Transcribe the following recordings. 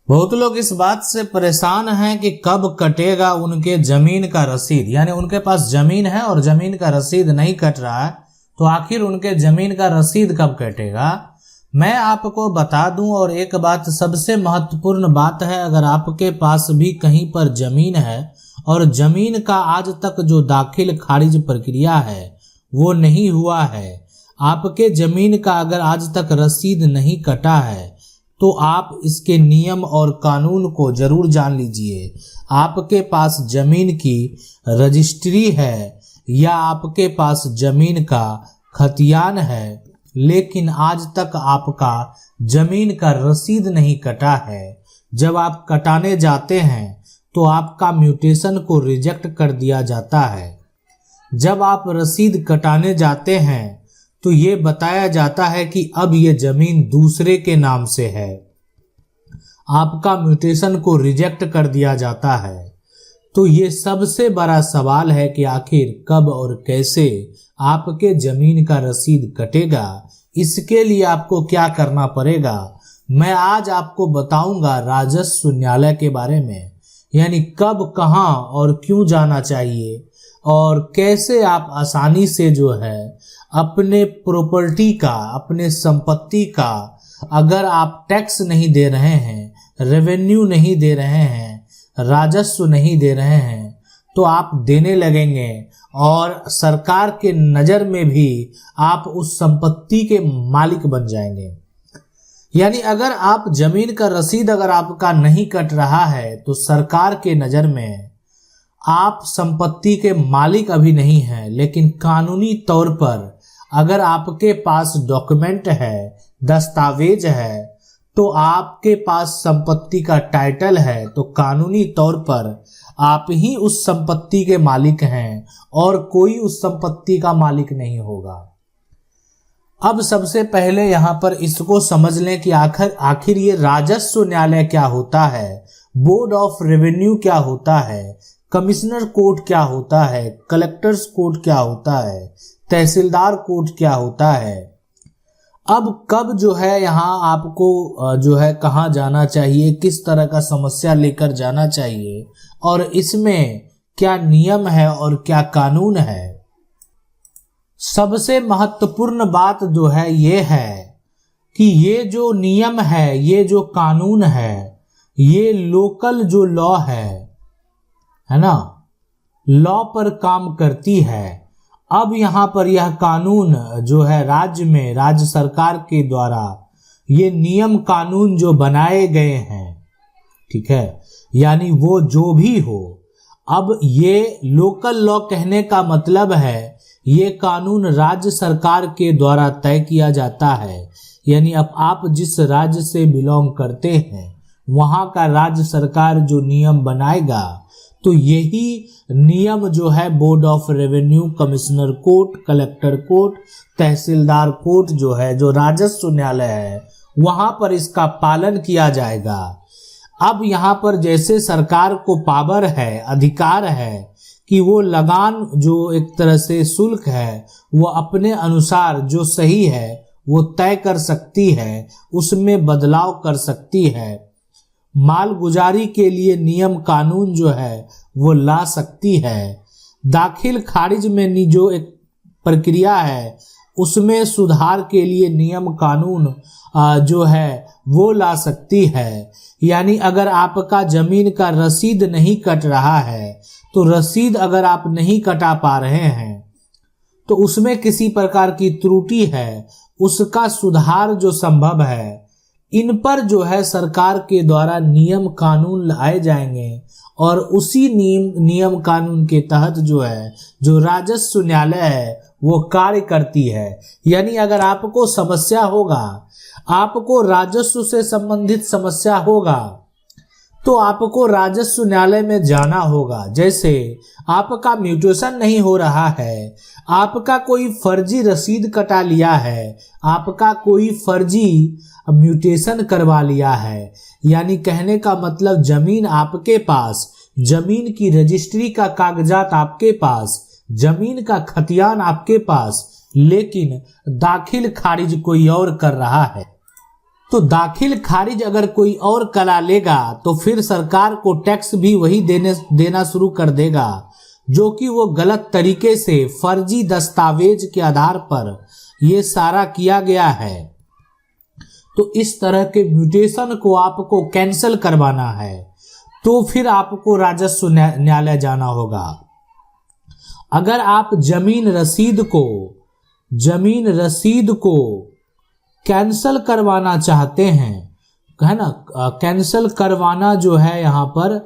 बहुत लोग इस बात से परेशान हैं कि कब कटेगा उनके जमीन का रसीद। यानी उनके पास जमीन है और जमीन का रसीद नहीं कट रहा है, तो आखिर उनके जमीन का रसीद कब कटेगा। मैं आपको बता दूं, और एक बात सबसे महत्वपूर्ण बात है, अगर आपके पास भी कहीं पर जमीन है और जमीन का आज तक जो दाखिल खारिज प्रक्रिया है वो नहीं हुआ है, आपके जमीन का अगर आज तक रसीद नहीं कटा है, तो आप इसके नियम और कानून को जरूर जान लीजिए। आपके पास जमीन की रजिस्ट्री है या आपके पास जमीन का खतियान है, लेकिन आज तक आपका जमीन का रसीद नहीं कटा है। जब आप कटाने जाते हैं तो आपका म्यूटेशन को रिजेक्ट कर दिया जाता है। जब आप रसीद कटाने जाते हैं तो ये बताया जाता है कि अब ये जमीन दूसरे के नाम से है। आपका म्यूटेशन को रिजेक्ट कर दिया जाता है। तो ये सबसे बड़ा सवाल है कि आखिर कब और कैसे आपके जमीन का रसीद कटेगा। इसके लिए आपको क्या करना पड़ेगा, मैं आज आपको बताऊंगा राजस्व न्यायालय के बारे में। यानी कब, कहां और क्यों जाना चाहिए, और कैसे आप आसानी से जो है अपने प्रॉपर्टी का, अपने संपत्ति का, अगर आप टैक्स नहीं दे रहे हैं, रेवेन्यू नहीं दे रहे हैं, राजस्व नहीं दे रहे हैं, तो आप देने लगेंगे और सरकार के नज़र में भी आप उस संपत्ति के मालिक बन जाएंगे। यानी अगर आप जमीन का रसीद अगर आपका नहीं कट रहा है तो सरकार के नज़र में आप संपत्ति के मालिक अभी नहीं हैं, लेकिन कानूनी तौर पर अगर आपके पास डॉक्यूमेंट है, दस्तावेज है, तो आपके पास संपत्ति का टाइटल है, तो कानूनी तौर पर आप ही उस संपत्ति के मालिक हैं और कोई उस संपत्ति का मालिक नहीं होगा। अब सबसे पहले यहाँ पर इसको समझ लें कि आखिर ये राजस्व न्यायालय क्या होता है, बोर्ड ऑफ रेवेन्यू क्या होता है, कमिश्नर कोर्ट क्या होता है, कलेक्टर्स कोर्ट क्या होता है, तहसीलदार कोर्ट क्या होता है। अब कब जो है यहाँ आपको जो है कहाँ जाना चाहिए, किस तरह का समस्या लेकर जाना चाहिए, और इसमें क्या नियम है और क्या कानून है। सबसे महत्वपूर्ण बात जो है ये है कि ये जो नियम है, ये जो कानून है, ये लोकल जो लॉ है ना, लॉ पर काम करती है। अब यहाँ पर यह कानून जो है राज्य में, राज्य सरकार के द्वारा ये नियम कानून जो बनाए गए हैं, ठीक है, यानी वो जो भी हो, अब ये लोकल लॉ कहने का मतलब है ये कानून राज्य सरकार के द्वारा तय किया जाता है। यानी अब आप जिस राज्य से बिलोंग करते हैं वहाँ का राज्य सरकार जो नियम बनाएगा, तो यही नियम जो है board of revenue, commissioner court, collector court, tehsildar court जो है, जो राजस्व न्यायालय है, वहाँ पर इसका पालन किया जाएगा। अब यहाँ पर जैसे सरकार को पावर है, अधिकार है कि वो लगान जो एक तरह से शुल्क है वो अपने अनुसार जो सही है वो तय कर सकती है, उसमें बदलाव कर सकती है, मालगुजारी के लिए नियम कानून जो है वो ला सकती है, दाखिल खारिज में जो एक प्रक्रिया है उसमें सुधार के लिए नियम कानून जो है वो ला सकती है। यानी अगर आपका जमीन का रसीद नहीं कट रहा है, तो रसीद अगर आप नहीं कटा पा रहे हैं तो उसमें किसी प्रकार की त्रुटि है, उसका सुधार जो संभव है, इन पर जो है सरकार के द्वारा नियम कानून लाए जाएंगे और उसी नियम कानून के तहत जो है जो राजस्व न्यायालय है वो कार्य करती है। यानी अगर आपको समस्या होगा, आपको राजस्व से संबंधित समस्या होगा, तो आपको राजस्व न्यायालय में जाना होगा। जैसे आपका म्यूटेशन नहीं हो रहा है, आपका कोई फर्जी रसीद कटा लिया है, आपका कोई फर्जी म्यूटेशन करवा लिया है, यानी कहने का मतलब जमीन आपके पास, जमीन की रजिस्ट्री का कागजात आपके पास, जमीन का खतियान आपके पास, लेकिन दाखिल खारिज कोई और कर रहा है। तो दाखिल खारिज अगर कोई और करा लेगा तो फिर सरकार को टैक्स भी वही देना शुरू कर देगा जो कि वो गलत तरीके से फर्जी दस्तावेज के आधार पर ये सारा किया गया है। तो इस तरह के म्यूटेशन को आपको कैंसिल करवाना है तो फिर आपको राजस्व न्यायालय जाना होगा। अगर आप जमीन रसीद को कैंसिल करवाना चाहते हैं, है ना, कैंसिल करवाना जो है यहाँ पर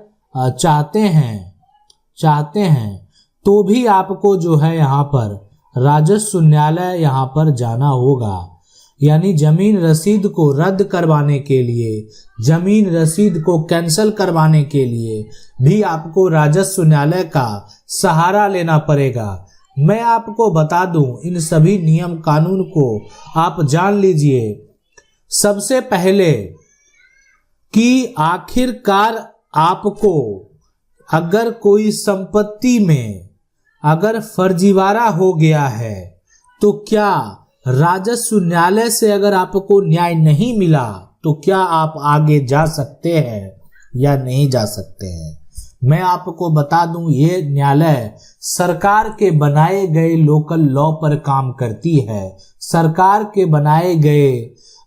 चाहते हैं तो भी आपको जो है यहाँ पर राजस्व न्यायालय यहाँ पर जाना होगा। यानी जमीन रसीद को रद्द करवाने के लिए, जमीन रसीद को कैंसिल करवाने के लिए भी आपको राजस्व न्यायालय का सहारा लेना पड़ेगा। मैं आपको बता दूं, इन सभी नियम कानून को आप जान लीजिए। सबसे पहले कि आखिरकार आपको अगर कोई संपत्ति में अगर फर्जीवाड़ा हो गया है तो क्या राजस्व न्यायालय से अगर आपको न्याय नहीं मिला तो क्या आप आगे जा सकते हैं या नहीं जा सकते हैं। मैं आपको बता दूं, ये न्यायालय सरकार के बनाए गए लोकल लॉ पर काम करती है, सरकार के बनाए गए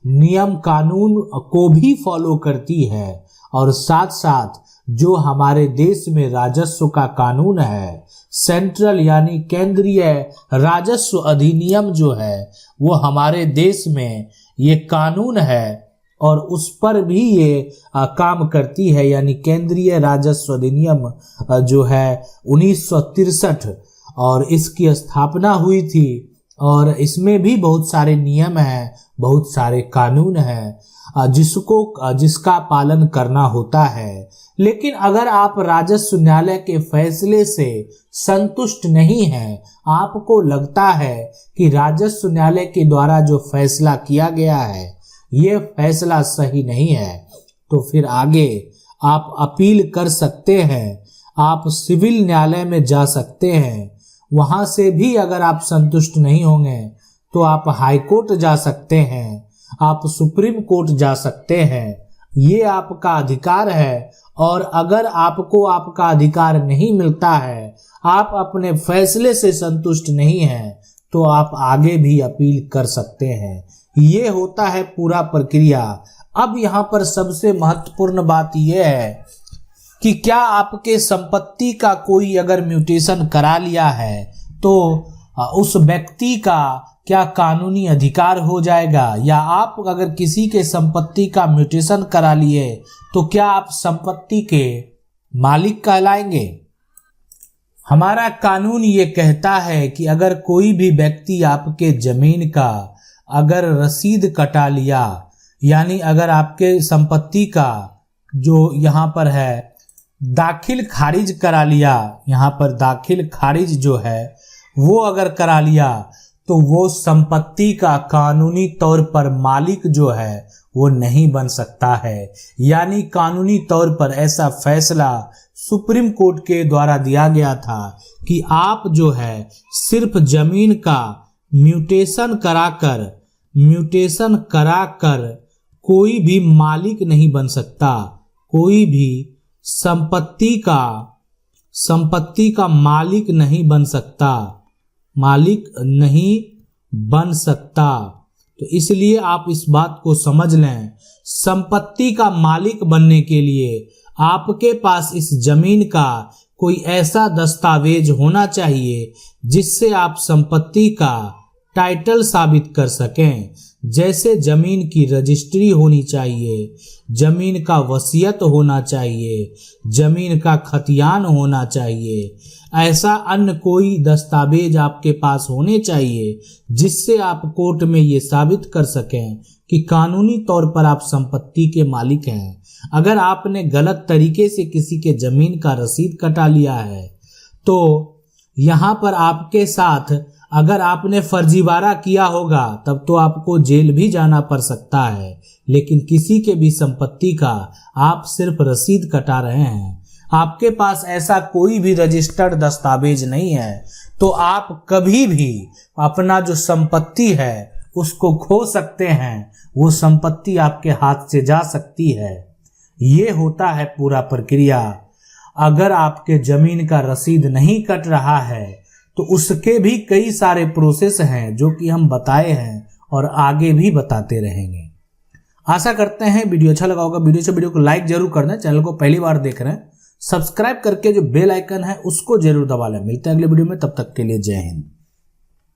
नियम कानून को भी फॉलो करती है और साथ साथ जो हमारे देश में राजस्व का कानून है, सेंट्रल यानी केंद्रीय राजस्व अधिनियम जो है वो हमारे देश में ये कानून है और उस पर भी ये काम करती है। यानी केंद्रीय राजस्व अधिनियम जो है 1963 और इसकी स्थापना हुई थी और इसमें भी बहुत सारे नियम हैं, बहुत सारे कानून हैं जिसका पालन करना होता है। लेकिन अगर आप राजस्व न्यायालय के फैसले से संतुष्ट नहीं हैं, आपको लगता है कि राजस्व न्यायालय के द्वारा जो फैसला किया गया है ये फैसला सही नहीं है, तो फिर आगे आप अपील कर सकते हैं, आप सिविल न्यायालय में जा सकते हैं। वहां से भी अगर आप संतुष्ट नहीं होंगे तो आप हाई कोर्ट जा सकते हैं, आप सुप्रीम कोर्ट जा सकते हैं। ये आपका अधिकार है और अगर आपको आपका अधिकार नहीं मिलता है, आप अपने फैसले से संतुष्ट नहीं हैं, तो आप आगे भी अपील कर सकते हैं। ये होता है पूरा प्रक्रिया। अब यहाँ पर सबसे महत्वपूर्ण बात यह है कि क्या आपके संपत्ति का कोई अगर म्यूटेशन करा लिया है तो उस व्यक्ति का क्या कानूनी अधिकार हो जाएगा, या आप अगर किसी के संपत्ति का म्यूटेशन करा लिए तो क्या आप संपत्ति के मालिक कहलाएंगे। हमारा कानून ये कहता है कि अगर कोई भी व्यक्ति आपके जमीन का अगर रसीद कटा लिया, यानी अगर आपके संपत्ति का जो यहाँ पर है दाखिल खारिज करा लिया, यहाँ पर दाखिल खारिज जो है वो अगर करा लिया तो वो संपत्ति का कानूनी तौर पर मालिक जो है वो नहीं बन सकता है। यानी कानूनी तौर पर ऐसा फैसला सुप्रीम कोर्ट के द्वारा दिया गया था कि आप जो है सिर्फ जमीन का म्यूटेशन कराकर कोई भी मालिक नहीं बन सकता, कोई भी संपत्ति का मालिक नहीं बन सकता। तो इसलिए आप इस बात को समझ लें, संपत्ति का मालिक बनने के लिए आपके पास इस जमीन का कोई ऐसा दस्तावेज होना चाहिए जिससे आप संपत्ति का टाइटल साबित कर सकें। जैसे जमीन की रजिस्ट्री होनी चाहिए, जमीन का वसीयत होना चाहिए, जमीन का खतियान होना चाहिए। ऐसा अन्य कोई दस्तावेज आपके पास होने चाहिए जिससे आप कोर्ट में ये साबित कर सकें कि कानूनी तौर पर आप संपत्ति के मालिक हैं। अगर आपने गलत तरीके से किसी के जमीन का रसीद कटा लिया है तो यहाँ पर आपके साथ अगर आपने फर्जीवाड़ा किया होगा तब तो आपको जेल भी जाना पड़ सकता है। लेकिन किसी के भी संपत्ति का आप सिर्फ रसीद कटा रहे हैं, आपके पास ऐसा कोई भी रजिस्टर्ड दस्तावेज नहीं है, तो आप कभी भी अपना जो संपत्ति है उसको खो सकते हैं, वो संपत्ति आपके हाथ से जा सकती है। ये होता है पूरा प्रक्रिया। अगर आपके जमीन का रसीद नहीं कट रहा है तो उसके भी कई सारे प्रोसेस हैं जो कि हम बताए हैं और आगे भी बताते रहेंगे। आशा करते हैं वीडियो अच्छा लगा होगा। वीडियो को लाइक जरूर करना। चैनल को पहली बार देख रहे हैं, सब्सक्राइब करके जो बेल आइकन है उसको जरूर दबा लें। मिलते हैं अगले वीडियो में, तब तक के लिए जय हिंद।